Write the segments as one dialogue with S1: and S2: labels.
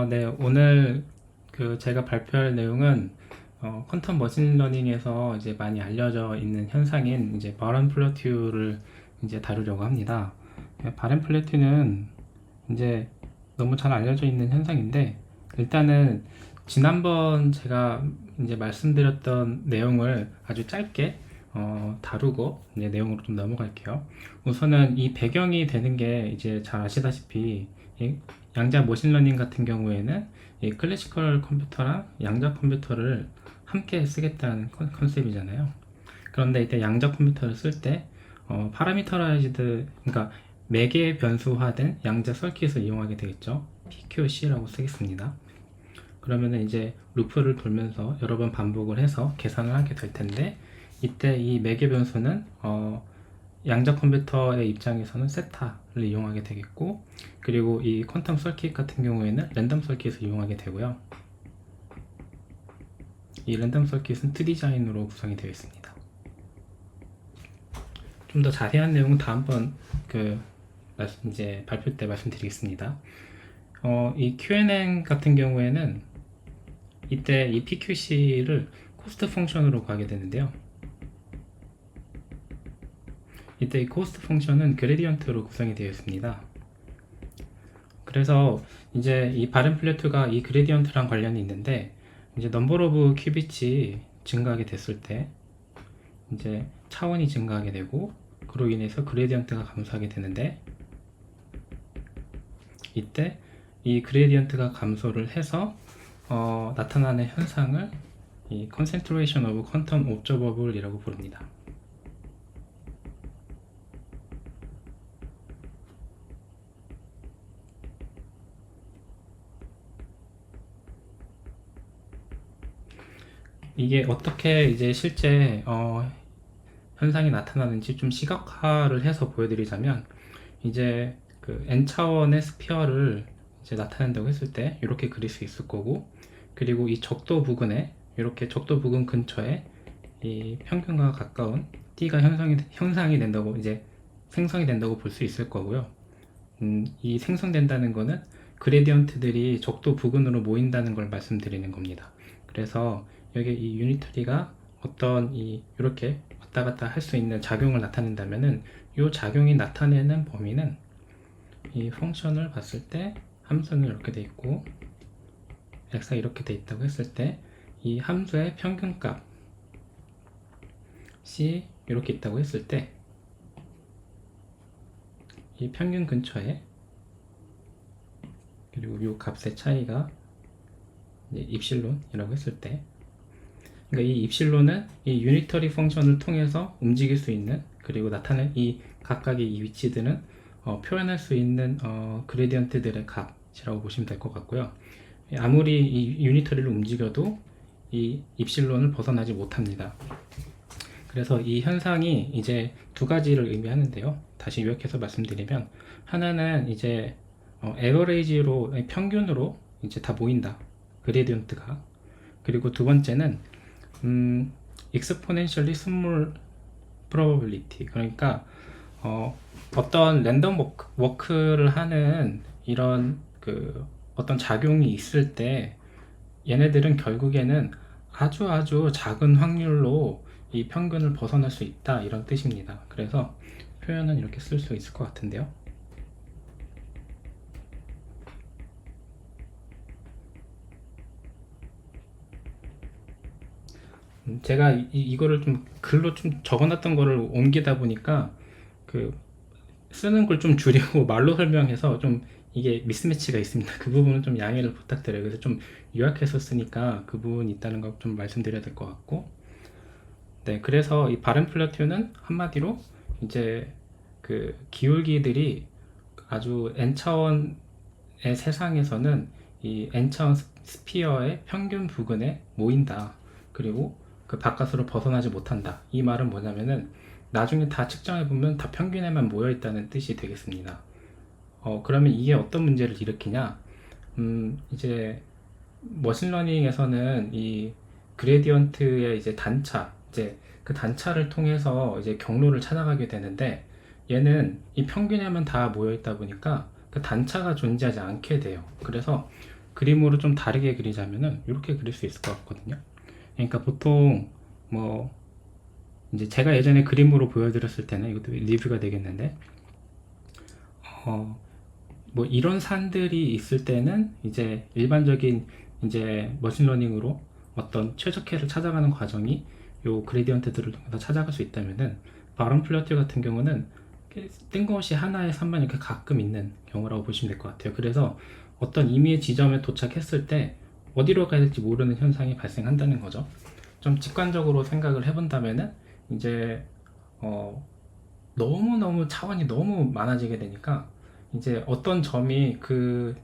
S1: 네, 오늘 제가 발표할 내용은 퀀텀 머신러닝에서 이제 많이 알려져 있는 현상인 이제 바렌 플래튜를 이제 다루려고 합니다. 바렌 플래튜는 이제 너무 잘 알려져 있는 현상인데, 일단은 지난번 제가 이제 말씀드렸던 내용을 아주 짧게 다루고 이제 내용으로 좀 넘어갈게요. 우선은 이 배경이 되는 게 이제 잘 아시다시피 이 양자 머신러닝 같은 경우에는 이 클래시컬 컴퓨터랑 양자 컴퓨터를 함께 쓰겠다는 컨셉이잖아요. 그런데 이때 양자 컴퓨터를 쓸 때 파라미터라이즈드, 그러니까 매개 변수화된 양자 서킷을 이용하게 되겠죠. PQC라고 쓰겠습니다. 그러면은 이제 루프를 돌면서 여러 번 반복을 해서 계산을 하게 될 텐데, 이때 이 매개 변수는 양자 컴퓨터의 입장에서는 세타를 이용하게 되겠고, 그리고 이 퀀텀 서킷 같은 경우에는 랜덤 서킷을 이용하게 되고요. 이 랜덤 서킷은 2 디자인으로 구성이 되어 있습니다. 좀 더 자세한 내용은 다음번 이제 발표 때 말씀드리겠습니다. 이 QNN 같은 경우에는 이때 이 PQC를 코스트 펑션으로 구하게 되는데요. 이때 이 코스트 펑션은 그레디언트로 구성이 되어 있습니다. 그래서 이제 이 바렌 플래튜가 이 그레디언트랑 관련이 있는데, 이제 넘버 오브 큐빗이 증가하게 됐을 때 이제 차원이 증가하게 되고, 그로 인해서 그레디언트가 감소하게 되는데, 이때 이 그레디언트가 감소를 해서 나타나는 현상을 이 concentration of quantum observable이라고 부릅니다. 이게 어떻게 이제 실제 현상이 나타나는지 좀 시각화를 해서 보여드리자면, 이제 그 n차원의 스피어를 이제 나타낸다고 했을 때 이렇게 그릴 수 있을 거고, 그리고 이 적도 부근에, 이렇게 적도 부근 근처에 이 평균과 가까운 t가 형상이 된다고, 이제 생성이 된다고 볼 수 있을 거고요. 이 생성된다는 거는 그레디언트들이 적도 부근으로 모인다는 걸 말씀드리는 겁니다. 그래서 여기 이 유니터리가 어떤 이렇게 왔다 갔다 할 수 있는 작용을 나타낸다면은, 이 작용이 나타내는 범위는 이 펑션을 봤을 때 함수는 이렇게 돼 있고 x가 이렇게 돼 있다고 했을 때, 이 함수의 평균값 c 이렇게 있다고 했을 때, 이 평균 근처에, 그리고 이 값의 차이가 이제 입실론이라고 했을 때, 그러니까 이 입실론은 이 유니터리 펑션을 통해서 움직일 수 있는, 그리고 나타낸 이 각각의 이 위치들은 표현할 수 있는 그레디언트들의 값이라고 보시면 될 것 같고요. 아무리 이 유니터리를 움직여도 이 입실론을 벗어나지 못합니다. 그래서 이 현상이 이제 두 가지를 의미하는데요. 다시 요약해서 말씀드리면, 하나는 이제 에버레이지로, 평균으로 이제 다 모인다, 그레디언트가. 그리고 두 번째는 exponentially small probability, 그러니까 어떤 랜덤 워크를 하는 이런 어떤 작용이 있을 때, 얘네들은 결국에는 아주 작은 확률로 이 평균을 벗어날 수 있다, 이런 뜻입니다. 그래서 표현은 이렇게 쓸 수 있을 것 같은데요. 제가 이거를 좀 글로 좀 적어놨던 거를 옮기다 보니까 쓰는 걸 좀 줄이고 말로 설명해서 좀 이게 미스매치가 있습니다. 그 부분은 좀 양해를 부탁드려요. 그래서 좀 요약해서 쓰니까 그 부분이 있다는 거 좀 말씀드려야 될 것 같고, 네, 그래서 이 바렌 플래튜는 한마디로 이제 기울기들이 아주 n차원의 세상에서는 이 n차원 스피어의 평균 부근에 모인다, 그리고 그 바깥으로 벗어나지 못한다. 이 말은 뭐냐면은, 나중에 다 측정해보면 다 평균에만 모여있다는 뜻이 되겠습니다. 그러면 이게 어떤 문제를 일으키냐? 이제 머신러닝에서는 이 그레디언트의 이제 단차, 이제 그 단차를 통해서 이제 경로를 찾아가게 되는데, 얘는 이 평균에만 다 모여있다 보니까 그 단차가 존재하지 않게 돼요. 그래서 그림으로 좀 다르게 그리자면은 이렇게 그릴 수 있을 것 같거든요. 그러니까 보통 뭐 이제 제가 예전에 그림으로 보여드렸을 때는 이것도 리뷰가 되겠는데 뭐 이런 산들이 있을 때는 이제 일반적인 이제 머신러닝으로 어떤 최적해를 찾아가는 과정이 요 그레디언트들을 통해서 찾아갈 수 있다면은 바론 플러티오 같은 경우는 뜬금없이 하나의 산만 이렇게 가끔 있는 경우라고 보시면 될 것 같아요. 그래서 어떤 임의의 지점에 도착했을 때 어디로 가야 될지 모르는 현상이 발생한다는 거죠. 좀 직관적으로 생각을 해본다면은 이제 너무너무 차원이 너무 많아지게 되니까 이제 어떤 점이 그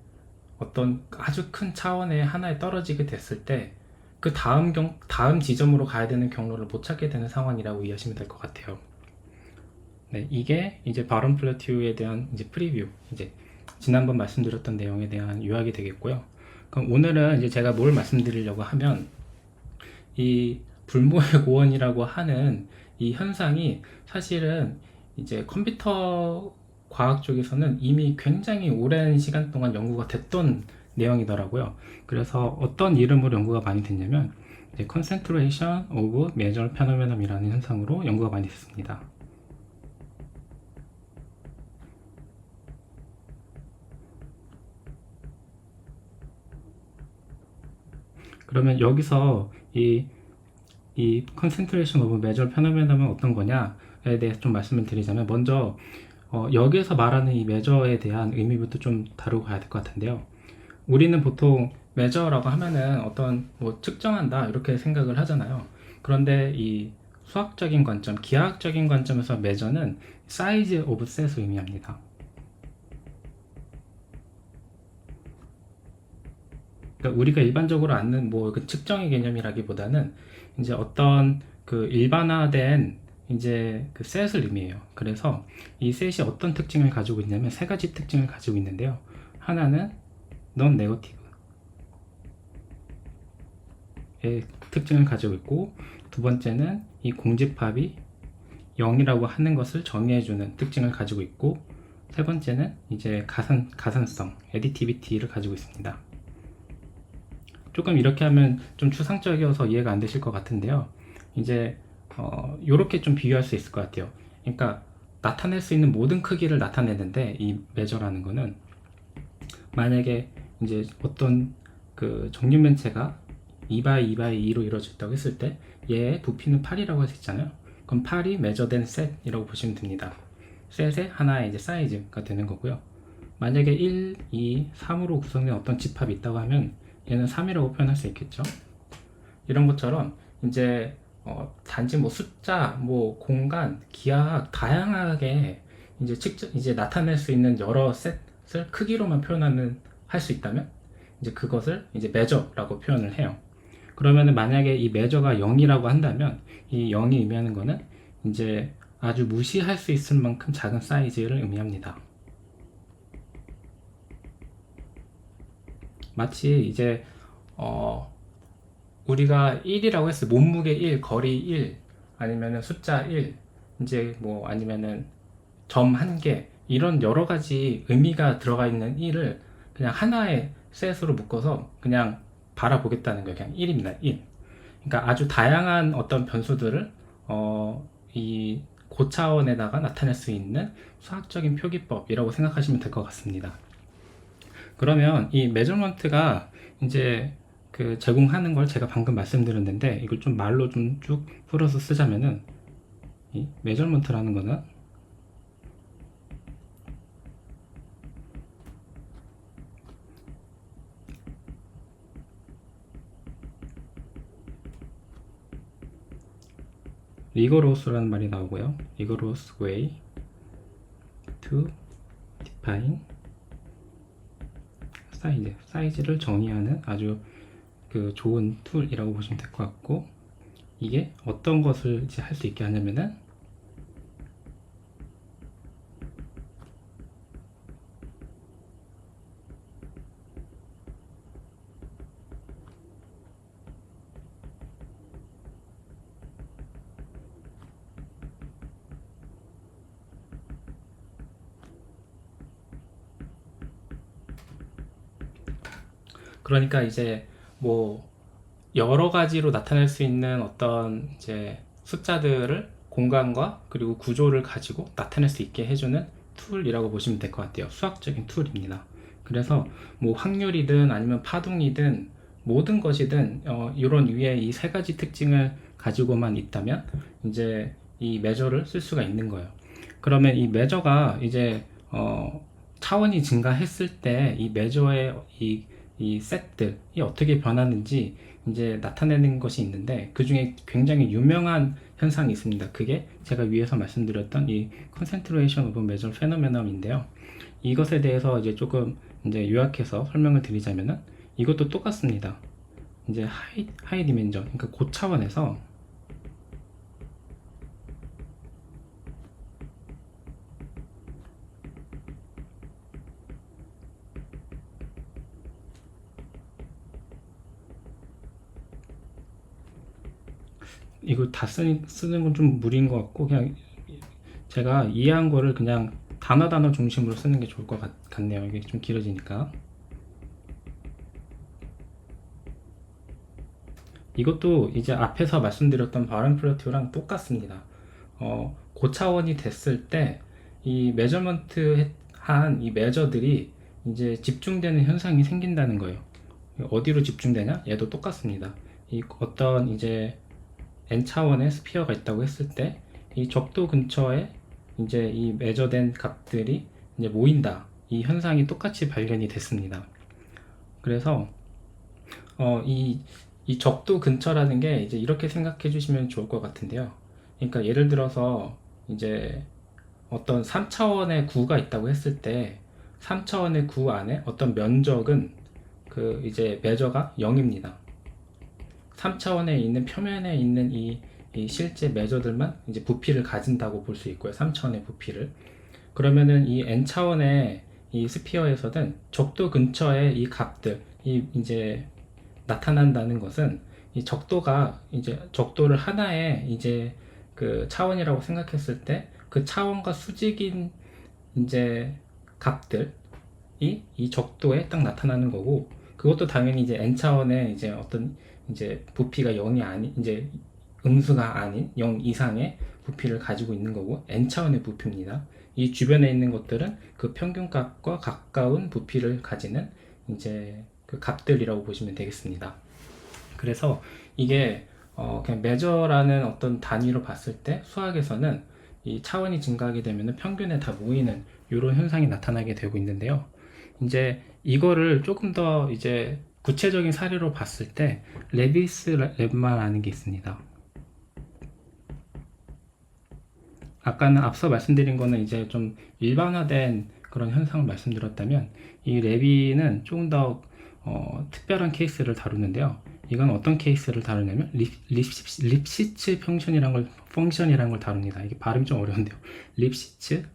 S1: 어떤 아주 큰 차원의 하나에 떨어지게 됐을 때 그 다음 지점으로 가야 되는 경로를 못 찾게 되는 상황이라고 이해하시면 될 것 같아요. 네, 이게 이제 바론 플래튜에 대한 이제 프리뷰, 이제 지난번 말씀드렸던 내용에 대한 요약이 되겠고요. 그럼 오늘은 이제 제가 뭘 말씀드리려고 하면 이 불모의 고원이라고 하는 이 현상이 사실은 이제 컴퓨터 과학 쪽에서는 이미 굉장히 오랜 시간 동안 연구가 됐던 내용이더라고요. 그래서 어떤 이름으로 연구가 많이 됐냐면 이제 Concentration of Major Phenomenon이라는 현상으로 연구가 많이 됐습니다. 그러면 여기서 이 concentration of major phenomenon은 어떤 거냐에 대해서 좀 말씀을 드리자면 먼저 여기에서 말하는 이 measure에 대한 의미부터 좀 다루고 가야 될 것 같은데요. 우리는 보통 measure라고 하면은 어떤 뭐 측정한다 이렇게 생각을 하잖아요. 그런데 이 수학적인 관점, 기하학적인 관점에서 measure는 size of set을 의미합니다. 그러니까 우리가 일반적으로 아는 뭐 그 측정의 개념이라기보다는 이제 어떤 그 일반화된 이제 그 셋을 의미해요. 그래서 이 셋이 어떤 특징을 가지고 있냐면 세 가지 특징을 가지고 있는데요. 하나는 non negative의 특징을 가지고 있고, 두 번째는 이 공집합이 0이라고 하는 것을 정의해주는 특징을 가지고 있고, 세 번째는 이제 가산성, additiv이티를 가지고 있습니다. 조금 이렇게 하면 좀 추상적이어서 이해가 안 되실 것 같은데요. 이제 이렇게 좀 비유할 수 있을 것 같아요. 그러니까 나타낼 수 있는 모든 크기를 나타내는데 이 메저라는 거는 만약에 이제 어떤 그 정육면체가 2x2x2로 이루어져 있다고 했을 때 얘의 부피는 8이라고 할 수 있잖아요. 그럼 8이 메저된 셋이라고 보시면 됩니다. 셋의 하나의 이제 사이즈가 되는 거고요. 만약에 1, 2, 3으로 구성된 어떤 집합이 있다고 하면 얘는 3이라고 표현할 수 있겠죠. 이런 것처럼 이제 단지 뭐 숫자, 뭐 공간, 기하학 다양하게 이제 나타낼 수 있는 여러 셋을 크기로만 표현하는 할 수 있다면 이제 그것을 이제 measure라고 표현을 해요. 그러면은 만약에 이 measure가 0이라고 한다면 이 0이 의미하는 거는 이제 아주 무시할 수 있을 만큼 작은 사이즈를 의미합니다. 마치 이제 우리가 1이라고 했을 때 몸무게 1, 거리 1, 아니면은 숫자 1, 이제 뭐 아니면은 점 1개 이런 여러 가지 의미가 들어가 있는 1을 그냥 하나의 셋으로 묶어서 그냥 바라보겠다는 거예요. 그냥 1입니다. 1. 그러니까 아주 다양한 어떤 변수들을 이 고차원에다가 나타낼 수 있는 수학적인 표기법이라고 생각하시면 될 것 같습니다. 그러면 이 메저먼트가 이제 그 제공하는 걸 제가 방금 말씀드렸는데 이걸 좀 말로 좀 쭉 풀어서 쓰자면은 이 메저먼트라는 거는 rigorous라는 말이 나오고요. rigorous way to define 사이즈를 정의하는 아주 그 좋은 툴이라고 보시면 될 것 같고, 이게 어떤 것을 이제 할 수 있게 하냐면은 그러니까 이제 뭐 여러 가지로 나타낼 수 있는 어떤 이제 숫자들을 공간과 그리고 구조를 가지고 나타낼 수 있게 해주는 툴이라고 보시면 될 것 같아요. 수학적인 툴입니다. 그래서 뭐 확률이든 아니면 파동이든 모든 것이든 이런 위에 이 세 가지 특징을 가지고만 있다면 이제 이 매저를 쓸 수가 있는 거예요. 그러면 이 매저가 이제 차원이 증가했을 때 이 매저의 이 셋들이 어떻게 변하는지 이제 나타내는 것이 있는데, 그 중에 굉장히 유명한 현상이 있습니다. 그게 제가 위에서 말씀드렸던 이 concentration of measure phenomenon인데요. 이것에 대해서 이제 조금 이제 요약해서 설명을 드리자면은 이것도 똑같습니다. 이제 하이 디멘전, 그러니까 고차원에서 이거 다 쓰는 건 좀 무리인 것 같고, 그냥 제가 이해한 거를 그냥 단어 중심으로 쓰는 게 좋을 것 같네요. 이게 좀 길어지니까. 이것도 이제 앞에서 말씀드렸던 바람플러티오랑 똑같습니다. 고차원이 됐을 때 이 메저먼트 한 이 매저들이 이제 집중되는 현상이 생긴다는 거예요. 어디로 집중되냐? 얘도 똑같습니다. 이 어떤 이제 n차원의 스피어가 있다고 했을 때 이 적도 근처에 이제 이 매저된 값들이 이제 모인다. 이 현상이 똑같이 발견이 됐습니다. 그래서 이 적도 근처라는 게 이제 이렇게 생각해 주시면 좋을 것 같은데요. 그러니까 예를 들어서 이제 어떤 3차원의 구가 있다고 했을 때 3차원의 구 안에 어떤 면적은 그 이제 매저가 0입니다. 3차원에 있는 표면에 있는 이 실제 매저들만 이제 부피를 가진다고 볼 수 있고요. 3차원의 부피를. 그러면은 이 n차원의 이 스피어에서는 적도 근처의 이 값들, 이제 나타난다는 것은 이 적도가 이제 적도를 하나의 이제 그 차원이라고 생각했을 때 그 차원과 수직인 이제 값들이 이 적도에 딱 나타나는 거고, 그것도 당연히 이제 n 차원의 이제 어떤 이제 부피가 0이 아닌 이제 음수가 아닌 0 이상의 부피를 가지고 있는 거고, n 차원의 부피입니다. 이 주변에 있는 것들은 그 평균값과 가까운 부피를 가지는 이제 그 값들이라고 보시면 되겠습니다. 그래서 이게 그냥 메저라는 어떤 단위로 봤을 때 수학에서는 이 차원이 증가하게 되면 평균에 다 모이는 이런 현상이 나타나게 되고 있는데요. 이제 이거를 조금 더 이제 구체적인 사례로 봤을 때 레비스 랩마라는 게 있습니다. 아까는 앞서 말씀드린 거는 이제 좀 일반화된 그런 현상을 말씀드렸다면, 이 레비는 조금 더 특별한 케이스를 다루는데요. 이건 어떤 케이스를 다루냐면 립시츠 펑션이라는 걸 다룹니다. 이게 발음이 좀 어려운데요. 립시츠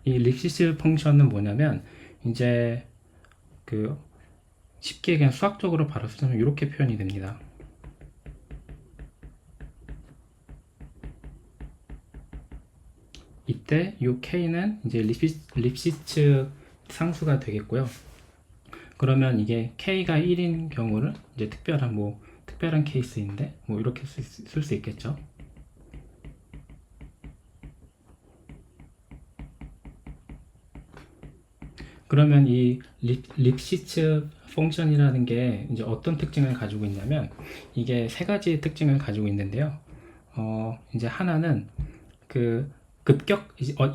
S1: 이 립시츠 펑션은 뭐냐면 이제 그 쉽게 그냥 수학적으로 바로 쓰면 이렇게 표현이 됩니다. 이때 이 k는 이제 립시츠 상수가 되겠고요. 그러면 이게 k가 1인 경우를 이제 특별한 케이스인데 뭐 이렇게 쓸 수 있겠죠. 그러면 이 립시츠 펑션이라는 게 이제 어떤 특징을 가지고 있냐면 이게 세 가지 특징을 가지고 있는데요. 이제 하나는 그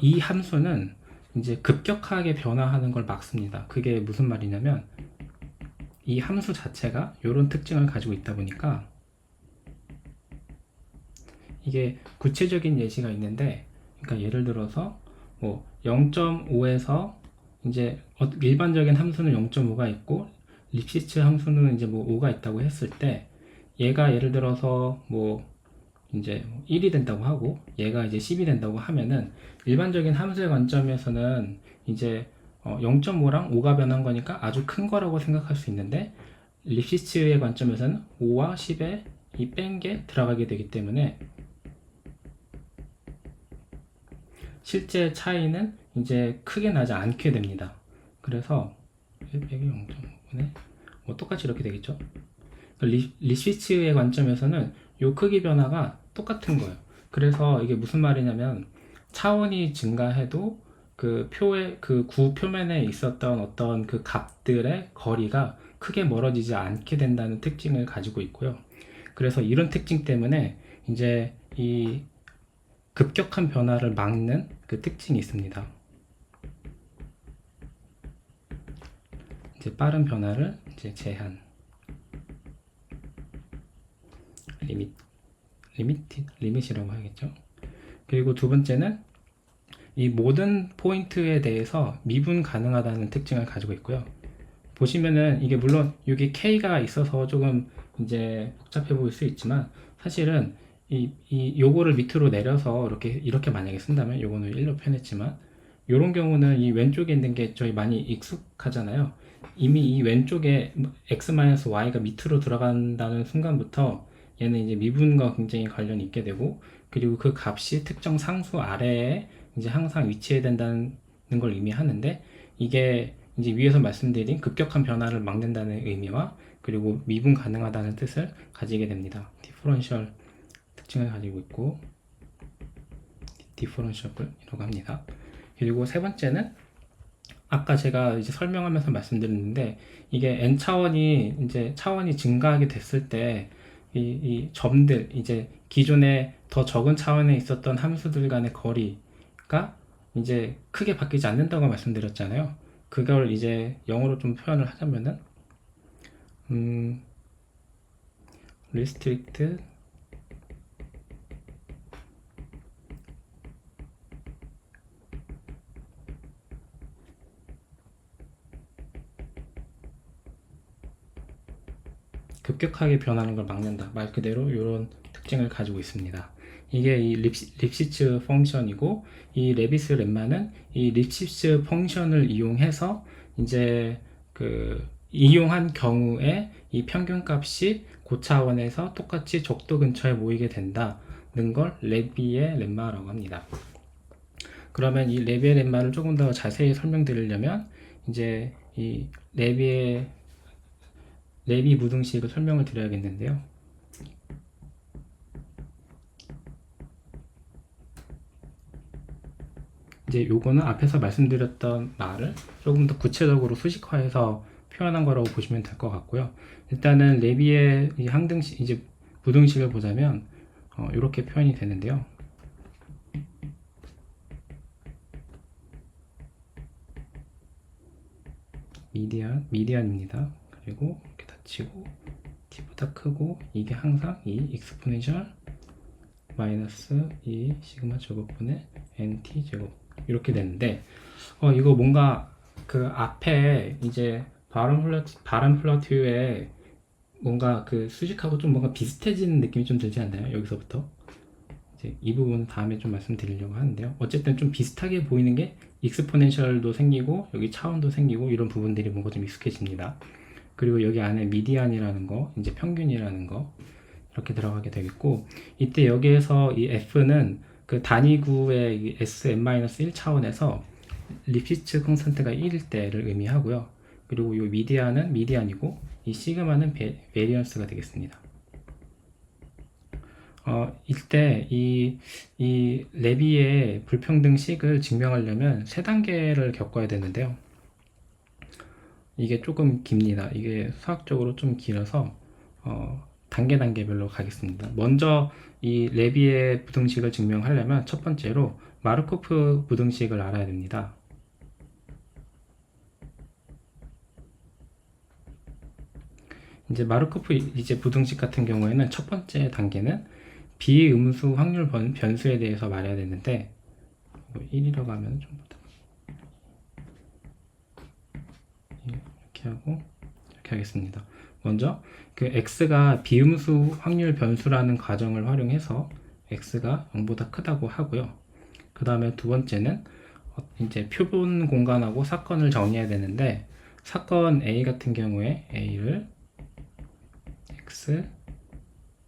S1: 이 함수는 이제 급격하게 변화하는 걸 막습니다. 그게 무슨 말이냐면 이 함수 자체가 이런 특징을 가지고 있다 보니까, 이게 구체적인 예시가 있는데, 그러니까 예를 들어서 뭐 0.5에서 이제 일반적인 함수는 0.5가 있고 립시츠 함수는 이제 뭐 5가 있다고 했을 때, 얘가 예를 들어서 뭐 이제 1이 된다고 하고 얘가 이제 10이 된다고 하면은 일반적인 함수의 관점에서는 이제 0.5랑 5가 변한 거니까 아주 큰 거라고 생각할 수 있는데, 립시츠의 관점에서는 5와 10에 이 뺀 게 들어가게 되기 때문에 실제 차이는 이제 크게 나지 않게 됩니다. 그래서 100이 0.5분의 뭐 똑같이 이렇게 되겠죠. 리스위치의 관점에서는 이 크기 변화가 똑같은 거예요. 그래서 이게 무슨 말이냐면 차원이 증가해도 그 표의 그 구 표면에 있었던 어떤 그 값들의 거리가 크게 멀어지지 않게 된다는 특징을 가지고 있고요. 그래서 이런 특징 때문에 이제 이 급격한 변화를 막는 그 특징이 있습니다. 이제 빠른 변화를 이제 제한, 리밋이라고 하겠죠. 그리고 두 번째는 이 모든 포인트에 대해서 미분 가능하다는 특징을 가지고 있고요. 보시면은 이게 물론 여기 K가 있어서 조금 이제 복잡해 보일 수 있지만 사실은 요거를 밑으로 내려서 이렇게 만약에 쓴다면 요거는 1로 표현했지만 요런 경우는 이 왼쪽에 있는 게 저희 많이 익숙하잖아요. 이미 이 왼쪽에 x-y가 밑으로 들어간다는 순간부터 얘는 이제 미분과 굉장히 관련이 있게 되고, 그리고 그 값이 특정 상수 아래에 이제 항상 위치해야 된다는 걸 의미하는데, 이게 이제 위에서 말씀드린 급격한 변화를 막는다는 의미와 그리고 미분 가능하다는 뜻을 가지게 됩니다. 디퍼런셜 특징을 가지고 있고 디퍼런셜이라고 합니다. 그리고 세 번째는 아까 제가 이제 설명하면서 말씀드렸는데, 이게 n 차원이 이제 차원이 증가하게 됐을 때 이 점들, 이제 기존에 더 적은 차원에 있었던 함수들 간의 거리가 이제 크게 바뀌지 않는다고 말씀드렸잖아요. 그걸 이제 영어로 좀 표현을 하자면은 restrict 급격하게 변하는 걸 막는다, 말 그대로 이런 특징을 가지고 있습니다. 이게 이 립시츠 펑션이고, 이 레비스 렘마는 이 립시츠 펑션을 이용해서 이제 이용한 경우에 이 평균값이 고차원에서 똑같이 적도 근처에 모이게 된다는 걸 레비의 렘마라고 합니다. 그러면 이 레비의 렘마를 조금 더 자세히 설명드리려면 이제 이 레비 무등식을 설명을 드려야겠는데요. 이제 요거는 앞에서 말씀드렸던 말을 조금 더 구체적으로 수식화해서 표현한 거라고 보시면 될 것 같고요. 일단은 레비의 이 항등식, 이제 무등식을 보자면 이렇게 표현이 되는데요. 미디안입니다. 그리고 이렇게 닫히고 t보다 크고, 이게 항상 이 익스포넨셜 마이너스 이 시그마 제곱분의 nt 제곱 이렇게 되는데, 이거 뭔가 그 앞에 이제 바람 플러티유에 뭔가 그 수식하고 좀 뭔가 비슷해지는 느낌이 좀 들지 않나요? 여기서부터 이제 이 부분은 다음에 좀 말씀드리려고 하는데요. 어쨌든 좀 비슷하게 보이는 게 익스포넨셜도 생기고 여기 차원도 생기고 이런 부분들이 뭔가 좀 익숙해집니다. 그리고 여기 안에 미디안이라는 거, 이제 평균이라는 거 이렇게 들어가게 되겠고, 이때 여기에서 이 f는 그 단위구의 sn-1 차원에서 립시츠 콘스턴트가 1일 때를 의미하고요. 그리고 이 미디안은 미디안이고, 이 시그마는 베리언스가 되겠습니다. 이때 이 레비의 불평등식을 증명하려면 세 단계를 겪어야 되는데요. 이게 조금 깁니다. 이게 수학적으로 좀 길어서 단계별로 가겠습니다. 먼저 이 레비의 부등식을 증명하려면 첫 번째로 마르코프 부등식을 알아야 됩니다. 이제 마르코프 이제 부등식 같은 경우에는 첫 번째 단계는 비음수 확률 변수에 대해서 말해야 되는데, 1이라고 하면 좀 이렇게 하고 이렇게 하겠습니다. 먼저 그 x가 비음수 확률 변수라는 가정을 활용해서 x가 0보다 크다고 하고요. 그 다음에 두 번째는 이제 표본 공간하고 사건을 정리해야 되는데, 사건 A 같은 경우에 A를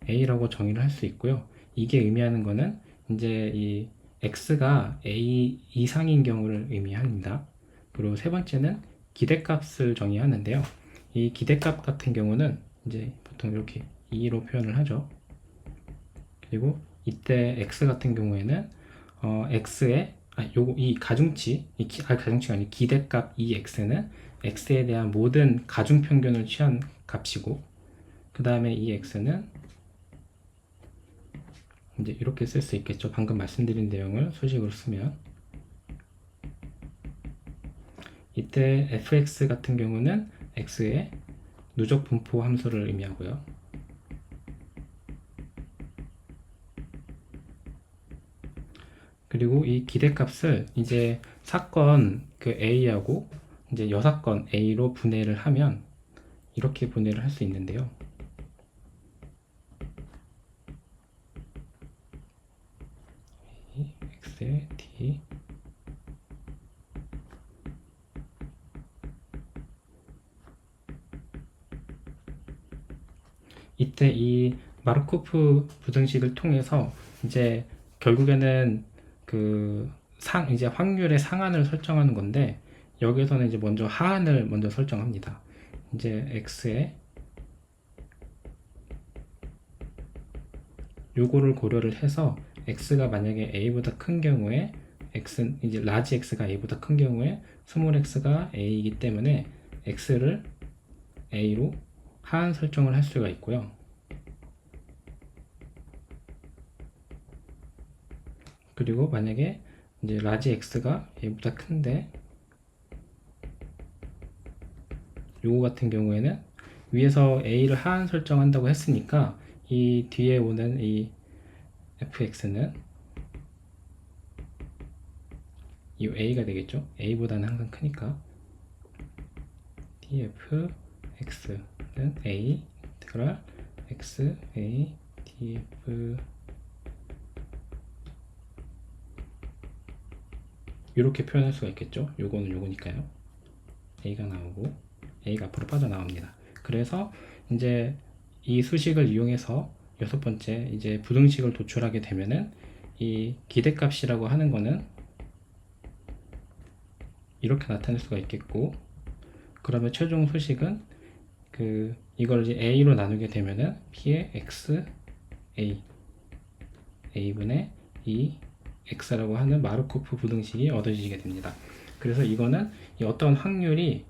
S1: A라고 정의를 할 수 있고요. 이게 의미하는 거는 이제 이 x가 a 이상인 경우를 의미합니다. 그리고 세 번째는 기대값을 정의하는데요. 이 기대값 같은 경우는 이제 보통 이렇게 2로 표현을 하죠. 그리고 이때 x 같은 경우에는 x의 이 가중치, 가중치가 아니고 기대값 이 x는 x에 대한 모든 가중평균을 취한 값이고, 그 다음에 이 x는 이제 이렇게 쓸 수 있겠죠. 방금 말씀드린 내용을 수식으로 쓰면, 이때 fx 같은 경우는 x의 누적 분포 함수를 의미하고요. 그리고 이 기대값을 이제 사건 그 A하고 이제 여사건 A로 분해를 하면 이렇게 분해를 할 수 있는데요. X의 D 이때 이 마르코프 부등식을 통해서 이제 결국에는 이제 확률의 상한을 설정하는 건데, 여기서는 이제 먼저 하한을 먼저 설정합니다. 이제 x에 요거를 고려를 해서 x가 만약에 a보다 큰 경우에 이제 라지 x가 a보다 큰 경우에 스몰 x가 a이기 때문에 x를 a로 하한 설정을 할 수가 있고요. 그리고 만약에 이제 라지 x가 얘보다 큰데, 요거 같은 경우에는 위에서 a를 하한 설정한다고 했으니까 이 뒤에 오는 이 fx는 이 a가 되겠죠. a보다는 항상 크니까 df x는 a 인테그랄 x a df 이렇게 표현할 수가 있겠죠. 요거는 요거니까요. a가 나오고 a가 앞으로 빠져나옵니다. 그래서 이제 이 수식을 이용해서 여섯 번째 이제 부등식을 도출하게 되면은 이 기대값이라고 하는 거는 이렇게 나타낼 수가 있겠고, 그러면 최종 수식은 이걸 이제 a로 나누게 되면은 p의 x a분의 2 x라고 하는 마르코프 부등식이 얻어지게 됩니다. 그래서 이거는 어떤 확률이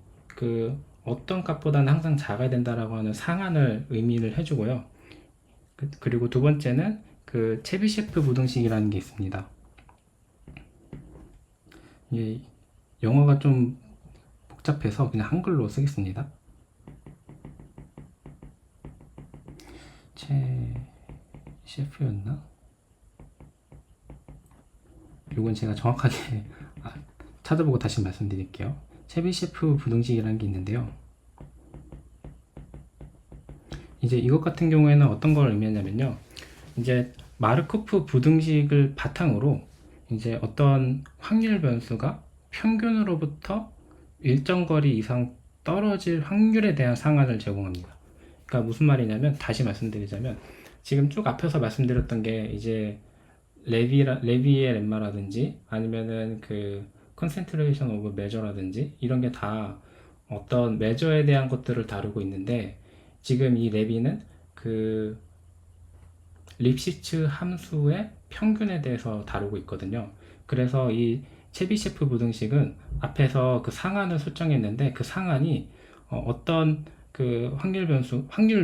S1: 어떤 값보다는 항상 작아야 된다라고 하는 상한을 의미를 해주고요. 그리고 두 번째는 체비셰프 부등식이라는 게 있습니다. 영어가 좀 복잡해서 그냥 한글로 쓰겠습니다. 체셰프였나? 이건 제가 정확하게 찾아보고 다시 말씀드릴게요. 체비셰프 부등식이라는 게 있는데요. 이제 이것 같은 경우에는 어떤 걸 의미하냐면요. 이제 마르코프 부등식을 바탕으로 이제 어떤 확률 변수가 평균으로부터 일정 거리 이상 떨어질 확률에 대한 상한을 제공합니다. 그러니까 무슨 말이냐면, 다시 말씀드리자면, 지금 쭉 앞에서 말씀드렸던 게 이제 레비의 렘마라든지 아니면은 concentration of measure라든지 이런 게 다 어떤 메저에 대한 것들을 다루고 있는데, 지금 이 레비는 립시츠 함수의 평균에 대해서 다루고 있거든요. 그래서 이 체비셰프 부등식은 앞에서 상한을 설정했는데, 그 상한이 어떤 확률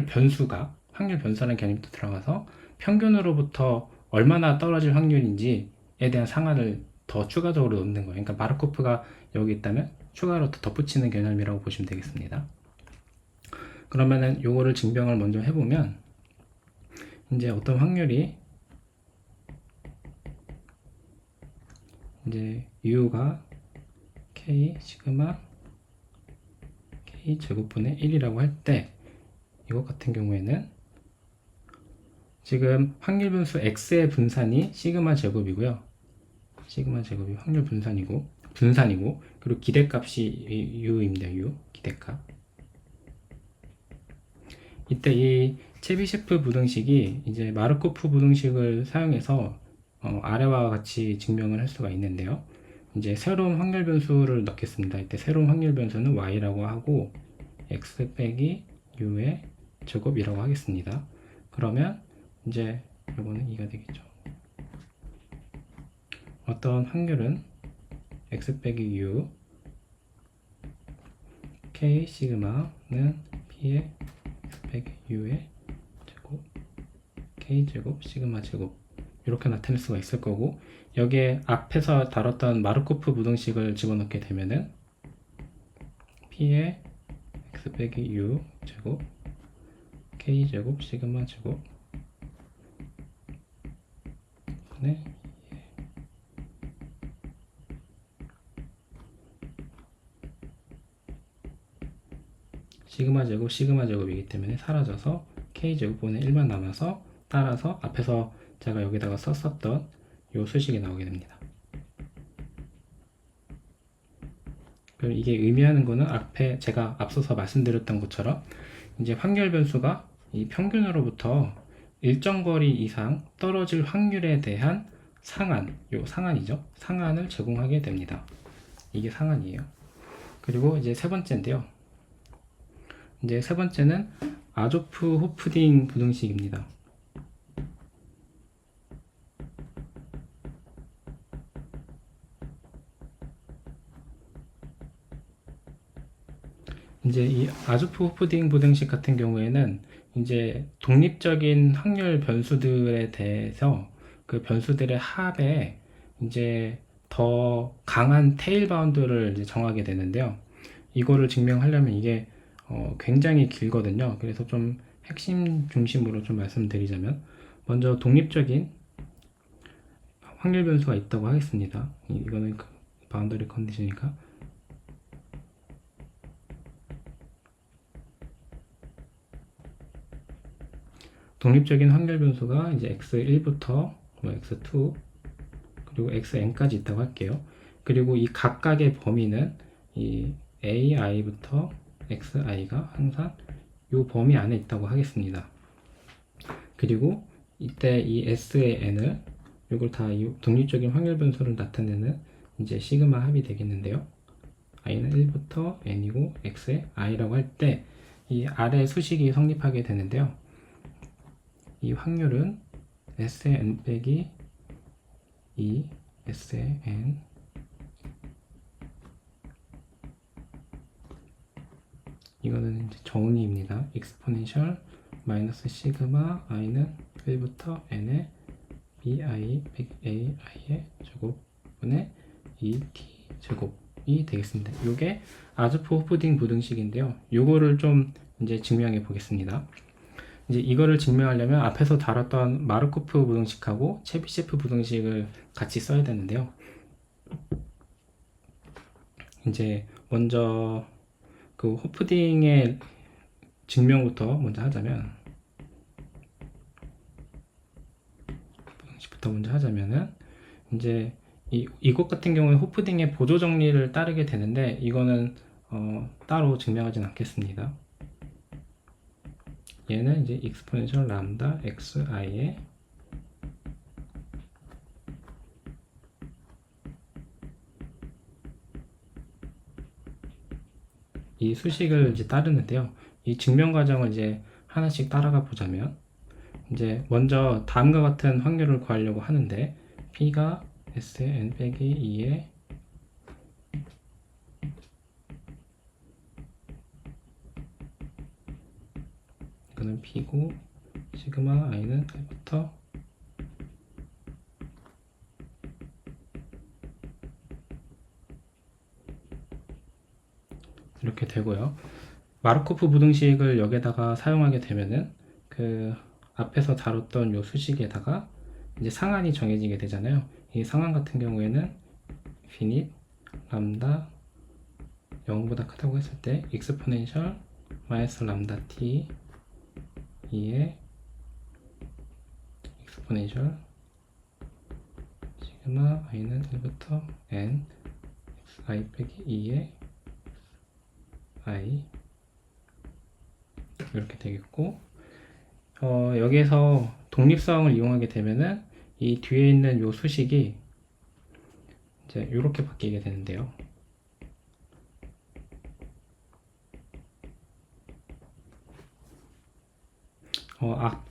S1: 변수라는 개념도 들어가서 평균으로부터 얼마나 떨어질 확률인지에 대한 상한을 더 추가적으로 넣는 거예요. 그러니까 마르코프가 여기 있다면 추가로 더 덧붙이는 개념이라고 보시면 되겠습니다. 그러면은 요거를 증명을 먼저 해보면, 이제 어떤 확률이 이제 U가 K 시그마 K 제곱분의 1이라고 할 때, 이것 같은 경우에는 지금 확률 분수 X의 분산이 시그마 제곱이고요. 시그마 제곱이 확률 분산이고, 그리고 기대값이 U입니다. U 기대값. 이때 이 체비셰프 부등식이 이제 마르코프 부등식을 사용해서 아래와 같이 증명을 할 수가 있는데요. 이제 새로운 확률 변수를 넣겠습니다. 이때 새로운 확률 변수는 y라고 하고 x 빼기 u의 제곱이라고 하겠습니다. 그러면 이제 이거는 2가 되겠죠. 어떤 확률은 x 빼기 u k 시그마는 p의 x 빼기 u의 제곱 k 제곱 시그마 제곱 이렇게 나타낼 수가 있을 거고, 여기에 앞에서 다뤘던 마르코프 부등식을 집어넣게 되면은 p의 x 빼기 u 제곱 k 제곱 시그마 제곱 분의 시그마 제곱 시그마 제곱이기 때문에 사라져서 k 제곱분의 1만 남아서, 따라서 앞에서 제가 여기다가 썼었던 요 수식이 나오게 됩니다. 그럼 이게 의미하는 거는 앞에 제가 앞서서 말씀드렸던 것처럼 이제 확률 변수가 이 평균으로부터 일정 거리 이상 떨어질 확률에 대한 상한, 요 상한이죠. 상한을 제공하게 됩니다. 이게 상한이에요. 그리고 이제 세 번째인데요. 이제 세 번째는 아조프 호프딩 부등식입니다. 이제 이 아조프 호프딩 부등식 같은 경우에는 이제 독립적인 확률 변수들에 대해서 그 변수들의 합에 이제 더 강한 테일 바운드를 이제 정하게 되는데요. 이거를 증명하려면 이게 굉장히 길거든요. 그래서 좀 핵심 중심으로 좀 말씀드리자면, 먼저 독립적인 확률 변수가 있다고 하겠습니다. 이거는 바운더리 컨디션이니까. 독립적인 확률 변수가 이제 x1부터 x2 그리고 xn까지 있다고 할게요. 그리고 이 각각의 범위는 이 ai부터 xi가 항상 이 범위 안에 있다고 하겠습니다. 그리고 이때 이 s의 n을 이걸 다 이 독립적인 확률 변수를 나타내는 이제 시그마 합이 되겠는데요. i는 1부터 n이고 x의 i라고 할 때 이 아래 수식이 성립하게 되는데요. 이 확률은 s의 n 빼기 2 s의 n 이거는 이제 정의입니다. exponential 마이너스 시그마 i는 1부터 n의 bi 빼기 ai의 제곱분의 2t 제곱이 되겠습니다. 이게 아조프 호프딩 부등식인데요. 요거를 좀 이제 증명해 보겠습니다. 이제 이거를 증명하려면 앞에서 다뤘던 마르코프 부등식하고 체비셰프 부등식을 같이 써야 되는데요. 이제 먼저 그 호프딩의 증명부터 먼저 하자면, 부등식부터 먼저 하자면은 이제 이것 같은 경우에 호프딩의 보조 정리를 따르게 되는데, 이거는 따로 증명하진 않겠습니다. 얘는 이제 exponential 람다 xi의 이 수식을 이제 따르는데요. 이 증명 과정을 이제 하나씩 따라가 보자면, 이제 먼저 다음과 같은 확률을 구하려고 하는데, p가 s의 n 빼기 2의 이거는 p고 시그마 i는 1부터 이렇게 되고요. 마르코프 부등식을 여기다가 사용하게 되면은 그 앞에서 다뤘던 요 수식에다가 이제 상한이 정해지게 되잖아요. 이 상한 같은 경우에는 finite 람다 0보다 크다고 했을 때 exponential 마이너스 람다 t 2의 exponential 시그마 i는 1부터 n i 빼기 2의 i 이렇게 되겠고, 여기에서 독립성을 이용하게 되면은 이 뒤에 있는 요 수식이 이제 이렇게 바뀌게 되는데요.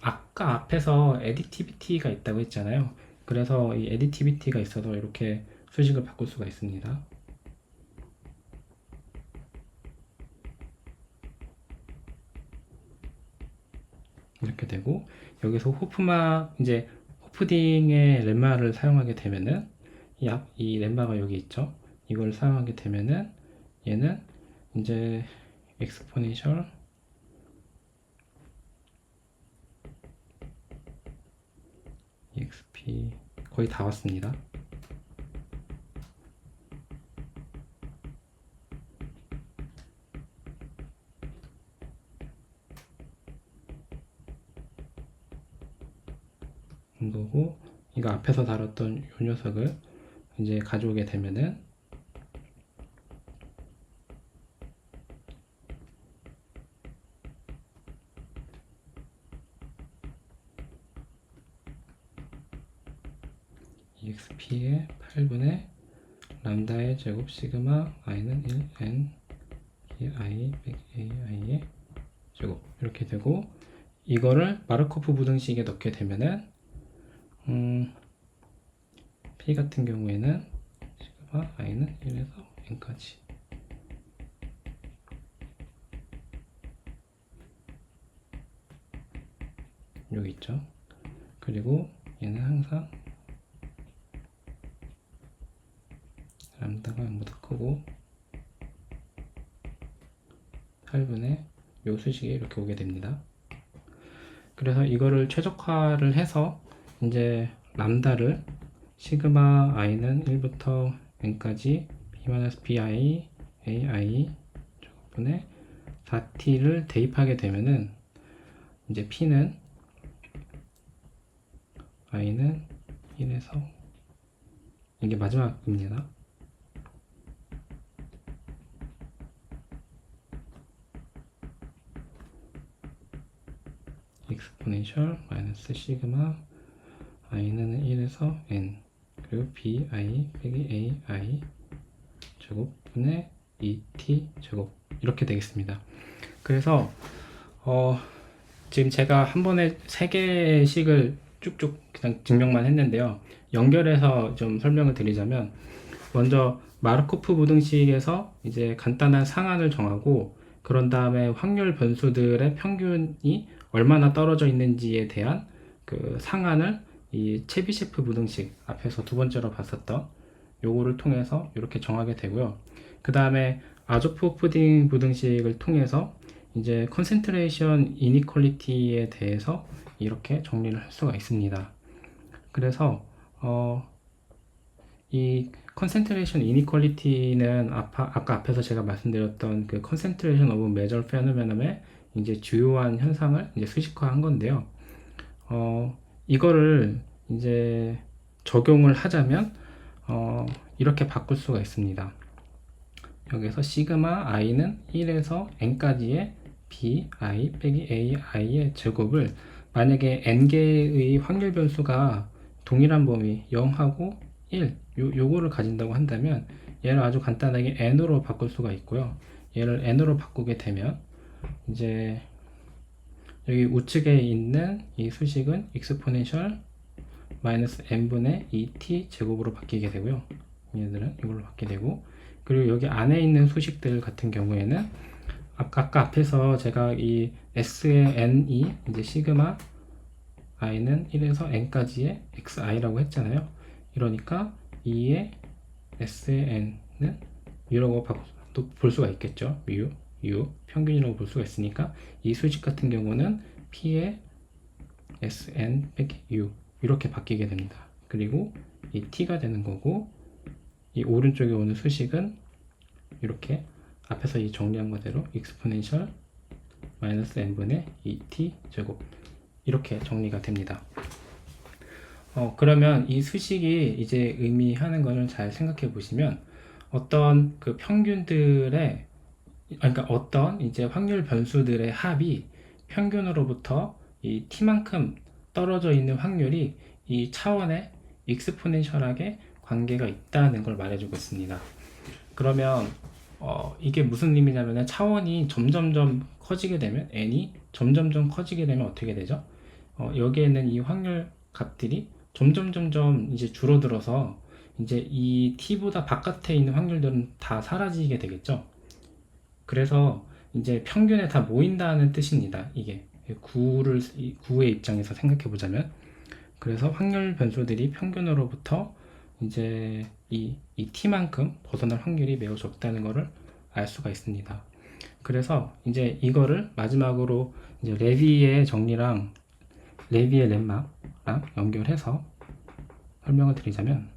S1: 아까 앞에서 additivity가 있다고 했잖아요. 그래서 이 additivity가 있어서 이렇게 수식을 바꿀 수가 있습니다. 이렇게 되고, 여기서 이제 호프딩의 렘마를 사용하게 되면은 이 렘마가 여기 있죠. 이걸 사용하게 되면은 얘는 이제 exponential exp 거의 다 왔습니다. 거고, 이거 앞에서 다뤘던 이 녀석을 이제 가져오게 되면은 exp의 8분의 람다의 제곱 시그마 i는 1 n i ai의 제곱 이렇게 되고, 이거를 마르코프 부등식에 넣게 되면은 p 같은 경우에는 시그마 i는 1에서 n까지 여기 있죠. 그리고 얘는 항상 람다가 0보다 크고 8분의 요 수식이 이렇게 오게 됩니다. 그래서 이거를 최적화를 해서 이제 람다를 시그마 i는 1부터 n까지 b-bi ai 분의 4t를 대입하게 되면은 이제 p는 i는 1에서 이게 마지막입니다. exponential 마이너스 시그마 i는 1에서 n 그리고 bi 빼기 ai 제곱분의 2t 제곱 이렇게 되겠습니다. 그래서 지금 제가 한 번에 3개씩을 쭉쭉 그냥 증명만 했는데요. 연결해서 좀 설명을 드리자면, 먼저 마르코프 부등식에서 이제 간단한 상한을 정하고, 그런 다음에 확률 변수들의 평균이 얼마나 떨어져 있는지에 대한 그 상한을 이 체비셰프 부등식 앞에서 두 번째로 봤었던 요거를 통해서 이렇게 정하게 되고요. 그 다음에 아조프 호프딩 부등식을 통해서 이제 컨센트레이션 이니퀄리티에 대해서 이렇게 정리를 할 수가 있습니다. 그래서 이 컨센트레이션 이니퀄리티는 아까 앞에서 제가 말씀드렸던 그 컨센트레이션 오브 메저 페노메넘의 이제 주요한 현상을 이제 수식화한 건데요. 이거를 이제 적용을 하자면 이렇게 바꿀 수가 있습니다. 여기서 시그마 i는 1에서 n까지의 b i 빼기 a i의 제곱을, 만약에 n개의 확률 변수가 동일한 범위 0하고 1 요거를 가진다고 한다면 얘를 아주 간단하게 n으로 바꿀 수가 있고요. 얘를 n으로 바꾸게 되면 이제 여기 우측에 있는 이 수식은 exponential 마이너스 n분의 2t 제곱으로 바뀌게 되고요. 얘들은 이걸로 바뀌게 되고, 그리고 여기 안에 있는 수식들 같은 경우에는 아까 앞에서 제가 이 s의 n이 이제 시그마 i는 1에서 n까지의 xi라고 했잖아요. 이러니까 2의 s의 n은 이라고 또 볼 수가 있겠죠. u 평균이라고 볼 수가 있으니까 이 수식 같은 경우는 p의 sn 빼기 u 이렇게 바뀌게 됩니다. 그리고 이 t가 되는 거고, 이 오른쪽에 오는 수식은 이렇게 앞에서 이 정리한 거대로 exponential 마이너스 n분의 2t 제곱 이렇게 정리가 됩니다. 그러면 이 수식이 이제 의미하는 것을 잘 생각해 보시면, 어떤 그 평균들의, 그러니까 어떤 이제 확률 변수들의 합이 평균으로부터 이 t만큼 떨어져 있는 확률이 이 차원의 익스포넨셜하게 관계가 있다는 걸 말해주고 있습니다. 그러면 이게 무슨 의미냐면 차원이 점점점 커지게 되면 n이 점점점 커지게 되면 어떻게 되죠? 여기에는 이 확률 값들이 점점 이제 줄어들어서 이제 이 t보다 바깥에 있는 확률들은 다 사라지게 되겠죠. 그래서 이제 평균에 다 모인다는 뜻입니다. 이게 구의 입장에서 생각해 보자면, 그래서 확률 변수들이 평균으로부터 이제 이 t만큼 벗어날 확률이 매우 적다는 것을 알 수가 있습니다. 그래서 이제 이거를 마지막으로 이제 레비의 정리랑 레비의 렘마랑 연결해서 설명을 드리자면,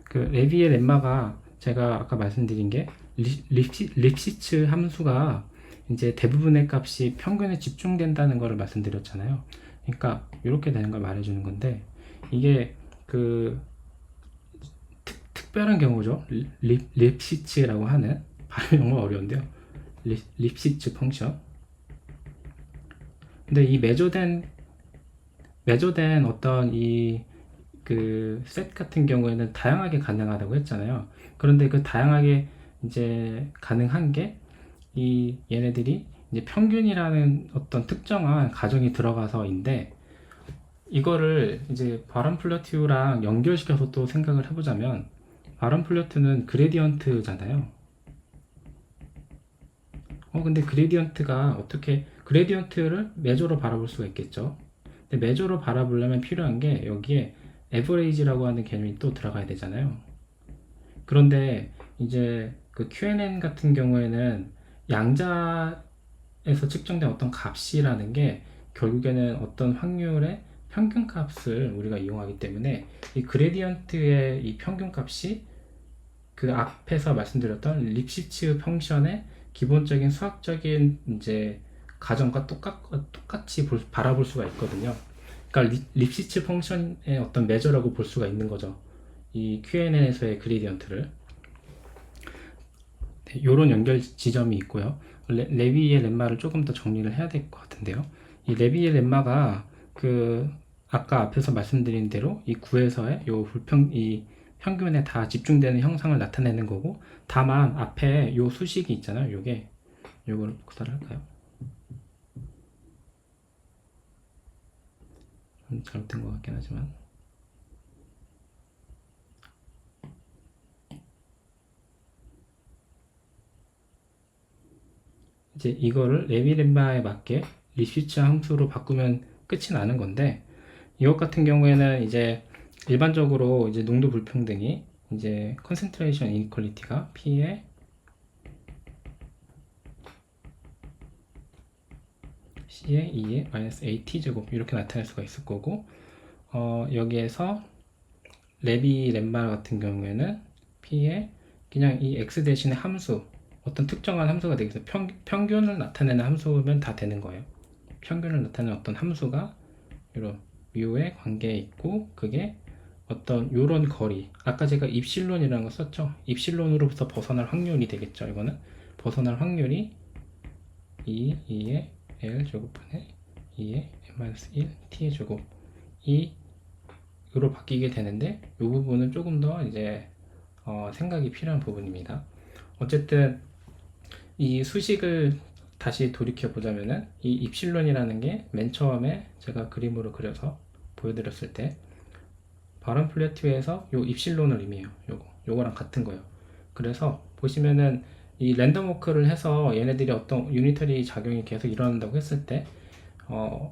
S1: 그 레비의 렘마가 제가 아까 말씀드린 게 립시츠 함수가 이제 대부분의 값이 평균에 집중된다는 것을 말씀드렸잖아요. 그러니까 이렇게 되는 걸 말해주는 건데, 이게 그 특별한 경우죠. 립시츠라고 하는, 발음이 정말 어려운데요. 립시츠 펑션. 근데 이 매조된 어떤 이 그 셋 같은 경우에는 다양하게 가능하다고 했잖아요. 그런데 그 다양하게 이제 가능한 게 이 얘네들이 이제 평균이라는 어떤 특정한 가정이 들어가서인데, 이거를 이제 바람 플러튜랑 연결시켜서 또 생각을 해보자면, 바람 플러튜는 그레디언트잖아요. 근데 그레디언트가 어떻게, 그레디언트를 메저로 바라볼 수가 있겠죠. 근데 메저로 바라보려면 필요한 게 여기에 에버레이지라고 하는 개념이 또 들어가야 되잖아요. 그런데 이제 그 QNN 같은 경우에는 양자에서 측정된 어떤 값이라는 게 결국에는 어떤 확률의 평균 값을 우리가 이용하기 때문에, 이 그레디언트의 이 평균 값이 그 앞에서 말씀드렸던 립시츠 펑션의 기본적인 수학적인 이제 가정과 똑같이 바라볼 수가 있거든요. 그러니까 립시츠 펑션의 어떤 메저라고 볼 수가 있는 거죠. 이 QNN에서의 그레디언트를. 네, 이런 연결 지점이 있고요. 레비의 렘마를 조금 더 정리를 해야 될 것 같은데요. 이 레비의 렘마가 그 아까 앞에서 말씀드린 대로 이 구에서의 이 평균에 다 집중되는 형상을 나타내는 거고, 다만 앞에 요 수식이 있잖아요. 요걸 구사를 할까요? 좀 잘못된 것 같긴 하지만, 이제 이거를 레비렘마에 맞게 리시츠 함수로 바꾸면 끝이 나는 건데, 이것 같은 경우에는 이제 일반적으로 이제 농도 불평등이 이제 concentration inequality가 P의 C의 2의 마이너스 AT 제곱 이렇게 나타낼 수가 있을 거고, 여기에서 레비 렘마 같은 경우에는 P의 그냥 이 X 대신에 함수, 어떤 특정한 함수가 되겠어. 평균을 나타내는 함수면 다 되는 거예요. 평균을 나타내는 어떤 함수가 이런 뮤의 관계에 있고, 그게 어떤 요런 거리, 아까 제가 입실론이라는 거 썼죠. 입실론으로부터 벗어날 확률이 되겠죠. 이거는 벗어날 확률이 2의 L 제곱분의 2의 M-1 T의 제곱, 이로 바뀌게 되는데, 이 부분은 조금 더 이제 생각이 필요한 부분입니다. 어쨌든 이 수식을 다시 돌이켜 보자면은, 이 입실론이라는 게 맨 처음에 제가 그림으로 그려서 보여드렸을 때 바람 플래튜에서 요 입실론을 의미해요. 요거랑 같은 거예요. 그래서 보시면은 이 랜덤 워크를 해서 얘네들이 어떤 유니터리 작용이 계속 일어난다고 했을 때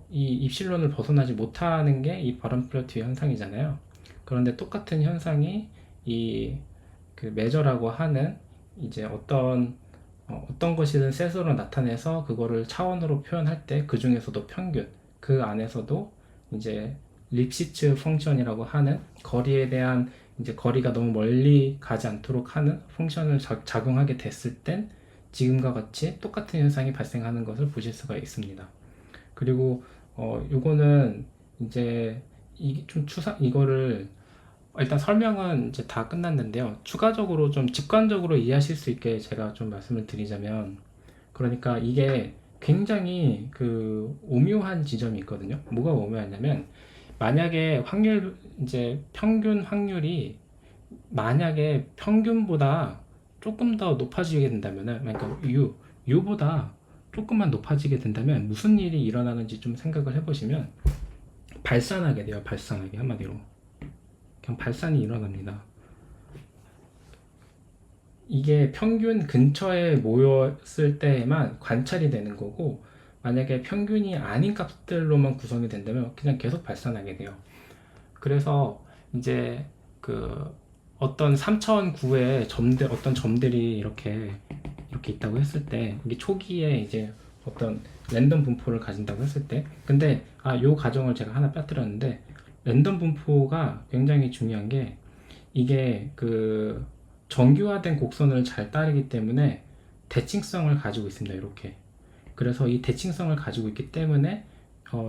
S1: 이 입실론을 벗어나지 못하는 게 이 바람 플래튜 현상이잖아요. 그런데 똑같은 현상이 이 그 메저라고 하는 이제 어떤 것이든 셋으로 나타내서 그거를 차원으로 표현할 때, 그 중에서도 평균, 그 안에서도 이제 립시츠 펑션이라고 하는 거리에 대한 이제 거리가 너무 멀리 가지 않도록 하는 펑션을 작용하게 됐을 땐 지금과 같이 똑같은 현상이 발생하는 것을 보실 수가 있습니다. 그리고 요거는 이제 이거를 일단 설명은 이제 다 끝났는데요. 추가적으로 좀 직관적으로 이해하실 수 있게 제가 좀 말씀을 드리자면, 그러니까 이게 굉장히 그 오묘한 지점이 있거든요. 뭐가 오묘하냐면, 만약에 확률 이제 평균 확률이 만약에 평균보다 조금 더 높아지게 된다면은, 그러니까 U보다 조금만 높아지게 된다면 무슨 일이 일어나는지 좀 생각을 해보시면 발산하게 돼요. 발산하게, 한마디로 그냥 발산이 일어납니다. 이게 평균 근처에 모였을 때에만 관찰이 되는 거고, 만약에 평균이 아닌 값들로만 구성이 된다면 그냥 계속 발산하게 돼요. 그래서 이제 그 어떤 3차원 구에 어떤 점들이 이렇게 있다고 했을 때, 이게 초기에 이제 어떤 랜덤 분포를 가진다고 했을 때, 근데 요 가정을 제가 하나 빠뜨렸는데, 랜덤 분포가 굉장히 중요한 게, 이게 그 정규화된 곡선을 잘 따르기 때문에 대칭성을 가지고 있습니다. 이렇게. 그래서 이 대칭성을 가지고 있기 때문에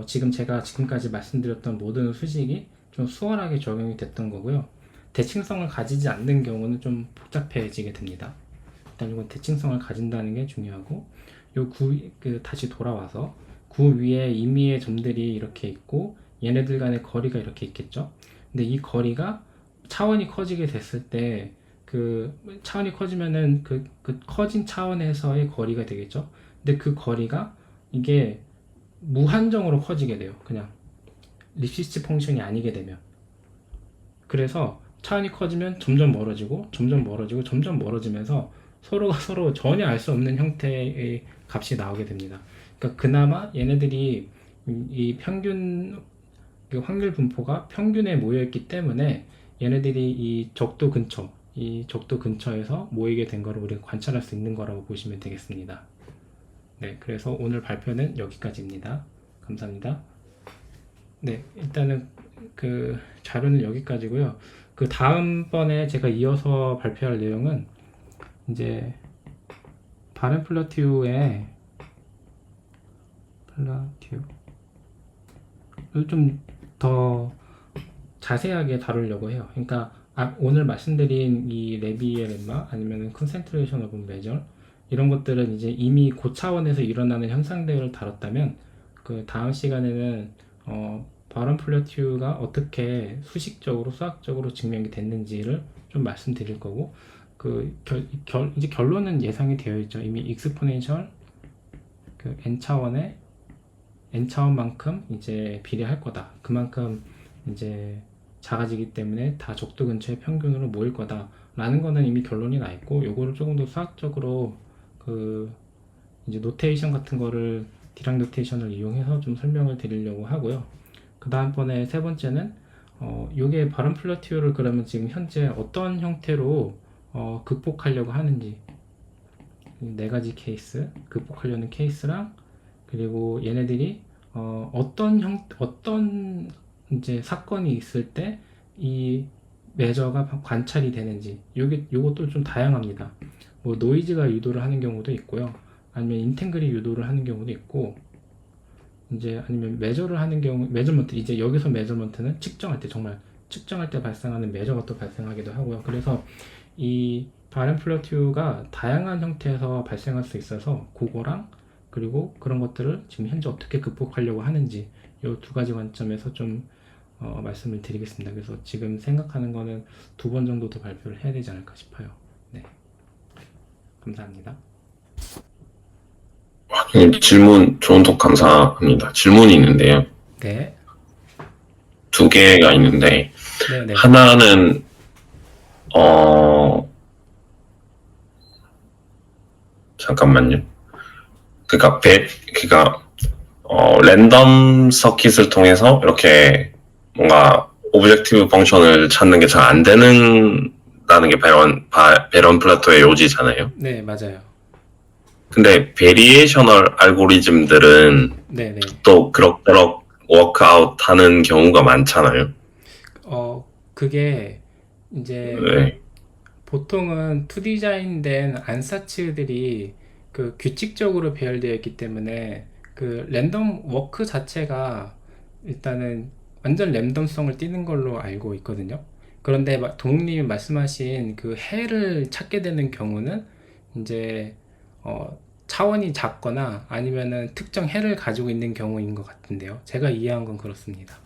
S1: 지금 제가 지금까지 말씀드렸던 모든 수식이 좀 수월하게 적용이 됐던 거고요. 대칭성을 가지지 않는 경우는 좀 복잡해지게 됩니다. 일단 이건 대칭성을 가진다는 게 중요하고, 다시 돌아와서 구 위에 임의의 점들이 이렇게 있고 얘네들 간의 거리가 이렇게 있겠죠. 근데 이 거리가 차원이 커지게 됐을 때, 차원이 커지면은 그 커진 차원에서의 거리가 되겠죠. 근데 그 거리가 이게 무한정으로 커지게 돼요. 그냥 립시스 펑션이 아니게 되면. 그래서 차원이 커지면 점점 멀어지고 점점 멀어지고 점점 멀어지면서 서로가 서로 전혀 알 수 없는 형태의 값이 나오게 됩니다. 그러니까 그나마 얘네들이 이 평균 확률 분포가 평균에 모여있기 때문에 얘네들이 이 적도 근처에서 모이게 된 거를 우리가 관찰할 수 있는 거라고 보시면 되겠습니다. 네, 그래서 오늘 발표는 여기까지입니다. 감사합니다. 네, 일단은 그 자료는 여기까지고요. 그 다음번에 제가 이어서 발표할 내용은 이제 바렌플라티우를 좀 더 자세하게 다루려고 해요. 그러니까 오늘 말씀드린 이 레비의 렘마 아니면 컨센트레이션 오브 메저, 이런 것들은 이제 이미 고차원에서 일어나는 현상들을 다뤘다면, 그 다음 시간에는 바렌플라티우가 어떻게 수식적으로 수학적으로 증명이 됐는지를 좀 말씀드릴 거고, 이제 결론은 예상이 되어 있죠. 이미 익스포넨셜 n차원만큼 이제 비례할 거다. 그만큼 이제 작아지기 때문에 다 적도 근처의 평균으로 모일 거다. 라는 거는 이미 결론이 나 있고, 요거를 조금 더 수학적으로 이제 노테이션 같은 거를 디락 노테이션을 이용해서 좀 설명을 드리려고 하고요. 그 다음번에 세 번째는 요게 바렌플라티우를 그러면 지금 현재 어떤 형태로 극복하려고 하는지, 네 가지 케이스, 극복하려는 케이스랑, 그리고 얘네들이 어떤 이제 사건이 있을 때 이 매저가 관찰이 되는지, 요것도 좀 다양합니다. 뭐 노이즈가 유도를 하는 경우도 있고요, 아니면 인탱글이 유도를 하는 경우도 있고, 이제 아니면 매저를 하는 경우, 매저먼트, 이제 여기서 매저먼트는 정말 측정할 때 발생하는 매저가 또 발생하기도 하고요. 그래서 이 바렌플라티우가 다양한 형태에서 발생할 수 있어서 그거랑, 그리고 그런 것들을 지금 현재 어떻게 극복하려고 하는지, 이 두 가지 관점에서 좀 말씀을 드리겠습니다. 그래서 지금 생각하는 거는 2번 정도 더 발표를 해야 되지 않을까 싶어요. 네, 감사합니다.
S2: 질문 좋은 톡 감사합니다. 질문이 있는데요.
S1: 네,
S2: 2개가 있는데,
S1: 네.
S2: 하나는 잠깐만요. 그러니까 랜덤 서킷을 통해서 이렇게 뭔가 오브젝티브 펑션을 찾는 게 잘 안 되는다는 게 바렌플라티우의 요지잖아요.
S1: 네, 맞아요.
S2: 근데 베리에이셔널 알고리즘들은
S1: 네.
S2: 또 그럭저럭 워크아웃 하는 경우가 많잖아요.
S1: 그게 이제
S2: 네.
S1: 보통은 2디자인된 안사치들이 그 규칙적으로 배열되어 있기 때문에 그 랜덤 워크 자체가 일단은 완전 랜덤성을 띠는 걸로 알고 있거든요. 그런데 동욱님이 말씀하신 그 해를 찾게 되는 경우는 이제 차원이 작거나 아니면은 특정 해를 가지고 있는 경우인 것 같은데요. 제가 이해한 건 그렇습니다.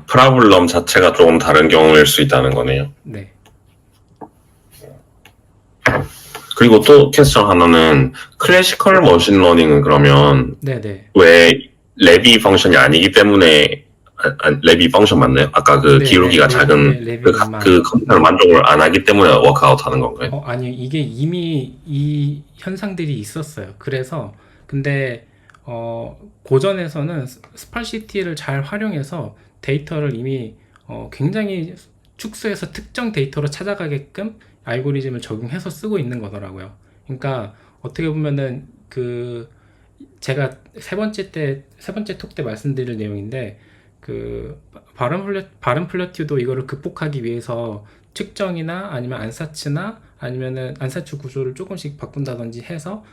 S2: 프라블럼 자체가 조금 다른 경우일 수 있다는 거네요.
S1: 네.
S2: 그리고 또 퀘스천 하나는 클래시컬 머신러닝은 그러면
S1: 네네.
S2: 왜 레비 펑션이 아니기 때문에 레비 펑션 맞나요? 아까 그
S1: 네,
S2: 기울기가 작은
S1: 레벨만.
S2: 그 컴퓨터를 만족을 안 하기 때문에 워크아웃 하는 건가요?
S1: 아니요. 이게 이미 이 현상들이 있었어요. 그래서, 근데, 고전에서는 스팔시티를 잘 활용해서 데이터를 이미, 굉장히 축소해서 특정 데이터로 찾아가게끔 알고리즘을 적용해서 쓰고 있는 거더라고요. 그러니까, 어떻게 보면은, 제가 세 번째 톡 때 말씀드릴 내용인데, 바른 플러티도 이거를 극복하기 위해서 측정이나 아니면 안사치나 아니면은 안사치 구조를 조금씩 바꾼다든지 해서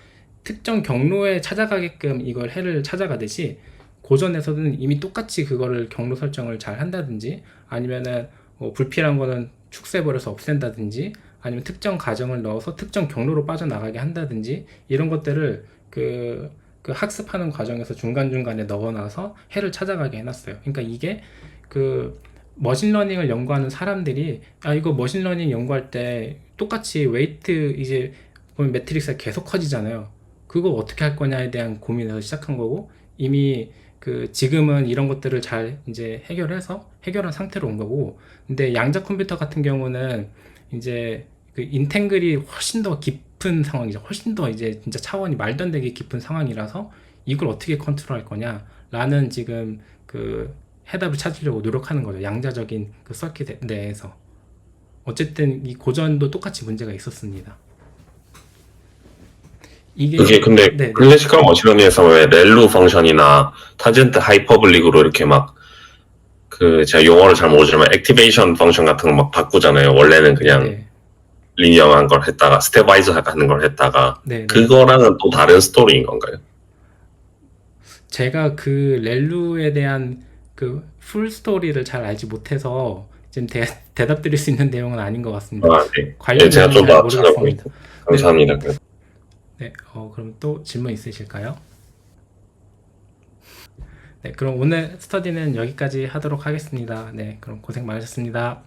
S1: 특정 경로에 찾아가게끔 이걸 해를 찾아가듯이 고전에서는 이미 똑같이 그거를 경로 설정을 잘 한다든지 아니면은 뭐 불필요한 거는 축소해버려서 없앤다든지 아니면 특정 가정을 넣어서 특정 경로로 빠져나가게 한다든지 이런 것들을 그 학습하는 과정에서 중간중간에 넣어놔서 해를 찾아가게 해놨어요. 그러니까 이게 그 머신러닝을 연구하는 사람들이 이거 머신러닝 연구할 때 똑같이 웨이트 이제 보면 매트릭스가 계속 커지잖아요. 그거 어떻게 할 거냐에 대한 고민에서 시작한 거고 이미 지금은 이런 것들을 잘 이제 해결한 상태로 온 거고 근데 양자 컴퓨터 같은 경우는 이제 그 인탱글이 훨씬 더 깊은 상황이죠. 훨씬 더 이제 진짜 차원이 말도 안 되게 깊은 상황이라서 이걸 어떻게 컨트롤할 거냐라는 지금 해답을 찾으려고 노력하는 거죠. 양자적인 서킷 내에서. 어쨌든 이 고전도 똑같이 문제가 있었습니다.
S2: 그게 근데
S1: 네네.
S2: 클래시컬 머신러닝에서 왜 렐루 펑션이나 타젠트 하이퍼블릭으로 이렇게 막 제가 용어를 잘 모르지만 액티베이션 펑션 같은 거 막 바꾸잖아요. 원래는 그냥
S1: 네네.
S2: 리니어한 걸 했다가 스텝와이즈 하는 걸 했다가
S1: 네네.
S2: 그거랑은 또 다른 스토리인 건가요?
S1: 제가 렐루에 대한 풀 스토리를 잘 알지 못해서 지금 대답 드릴 수 있는 내용은 아닌 것 같습니다.
S2: 네.
S1: 관련
S2: 제가
S1: 내용은
S2: 좀
S1: 잘
S2: 더
S1: 모르겠습니다.
S2: 찾아보겠습니다. 감사합니다.
S1: 네, 그럼 또 질문 있으실까요? 네, 그럼 오늘 스터디는 여기까지 하도록 하겠습니다. 네, 그럼 고생 많으셨습니다.